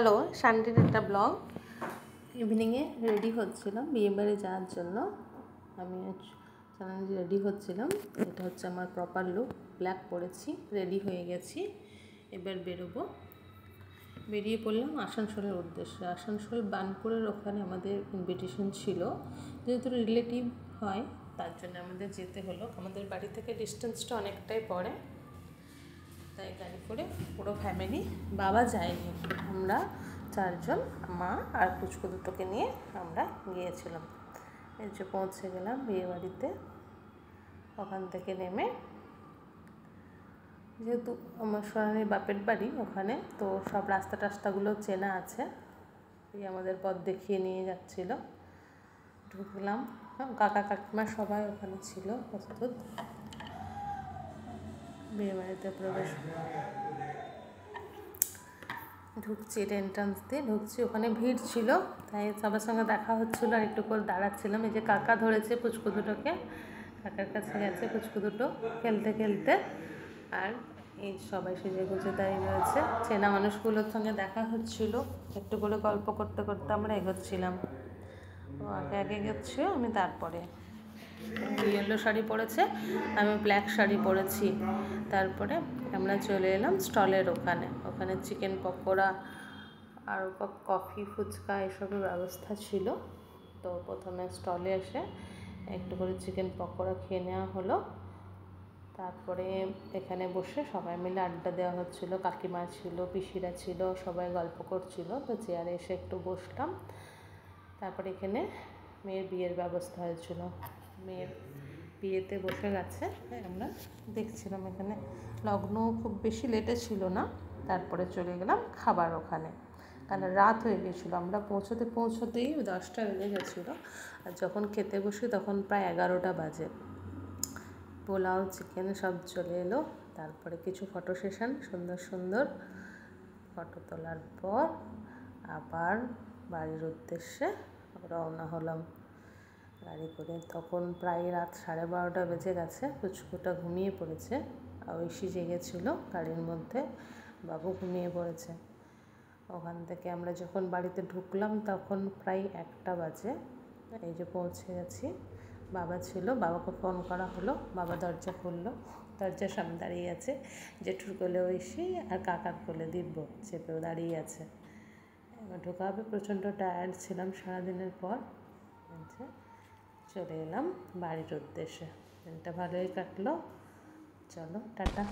Hello, শান্তির একটা blog. ইভিনিংয়ে ready হচ্ছিলাম বিয়েবাড়ি যাওয়ার জন্য। আমি রেডি হচ্ছিলাম। এটা হচ্ছে আমার প্রপার লুক। ব্ল্যাক পরেছি, রেডি হয়ে গেছি। এবার বেরোবো। বেরিয়ে পড়লাম আসানসোলের উদ্দেশ্যে। আসানসোল বার্নপুরের ওখানে আমাদের ইনভিটেশন ছিল। যেহেতু রিলেটিভ হয় তার জন্য আমাদের যেতে হলো। আমাদের বাড়ি থেকে ডিস্টেন্সটা অনেকটাই পড়ে, তাই গাড়ি করে পুরো ফ্যামিলি, বাবা যায়নি, আমরা চারজন, মা আর পুচকু দুটোকে নিয়ে আমরা গিয়েছিলাম। এই যে পৌঁছে গেলাম বিয়েবাড়িতে। ওখান থেকে নেমে, যেহেতু আমার সোনালির বাপের বাড়ি ওখানে, তো সব রাস্তাগুলো চেনা আছে। এই আমাদের পথ দেখিয়ে নিয়ে যাচ্ছিল। ঢুকলাম, কাকা কাকিমা সবাই ওখানে ছিল প্রস্তুত। বিয়েবাড়িতে প্রবেশ ঢুকছি, এটা এন্ট্রান্স দিয়ে ঢুকছি। ওখানে ভিড় ছিল, তাই সবার সঙ্গে দেখা হচ্ছিলো আর একটু করে দাঁড়াচ্ছিলাম। এই যে কাকা ধরেছে পুচকু দুটোকে, কাকার কাছে গেছে পুচকু দুটো খেলতে খেলতে। আর এই সবাই সেজে গুজে দাঁড়িয়ে রয়েছে। চেনা মানুষগুলোর সঙ্গে দেখা হচ্ছিল, একটু করে গল্প করতে করতে আমরা এগোচ্ছিলাম। ও আগে আগে গেছে, আমি তারপরে। ইয়েলো শাড়ি পরেছে, আমি ব্ল্যাক শাড়ি পরেছি। তারপরে আমরা চলে এলাম স্টলের ওখানে চিকেন পকোড়া আর কফি, ফুচকা এসবের ব্যবস্থা ছিল। তো প্রথমে স্টলে এসে একটু করে চিকেন পকোড়া খেয়ে নেওয়া হলো। তারপরে এখানে বসে সবাই মিলে আড্ডা দেওয়া হচ্ছিলো। কাকিমা ছিল, পিসিরা ছিল, সবাই গল্প করছিল। তো চেয়ারে এসে একটু বসলাম। তারপরে এখানে মেয়ের বিয়ের ব্যবস্থা হয়েছিল। মেয়ের বিয়েতে বসে গেছে, আমরা দেখছিলাম। এখানে লগ্ন খুব বেশি লেটে ছিল না। তারপরে চলে গেলাম খাবার ওখানে, কারণ রাত হয়ে গেছিলো। আমরা পৌঁছতেই 10টা বেজে গেছিলো। আর যখন খেতে বসি তখন প্রায় 11টা বাজে। পোলাও, চিকেন সব চলে এলো। তারপরে কিছু ফটো সেশন, সুন্দর ফটো তোলার পর আবার বাড়ির উদ্দেশ্যে রওনা হলাম গাড়ি করে। তখন প্রায় রাত 12:30 বেজে গেছে। পুচকুটা ঘুমিয়ে পড়েছে, ঐশী জেগেছিল গাড়ির মধ্যে, বাবু ঘুমিয়ে পড়েছে। ওখান থেকে আমরা যখন বাড়িতে ঢুকলাম তখন প্রায় 1টা বাজে। এই যে পৌঁছে গেছি। বাবা ছিল, বাবাকে ফোন করা হলো, বাবা দরজা খুললো। দরজার সামনে দাঁড়িয়ে আছে, জেঠুর কোলে ঐশী আর কাকার কোলে দিব্য চেপেও দাঁড়িয়ে আছে। এবার ঢোকা হবে। প্রচণ্ড টায়ার্ড ছিলাম সারাদিনের পর। চলে এলাম বাড়ির উদ্দেশ্যে। দিনটা ভালোই কাটলো। চলো টাটা।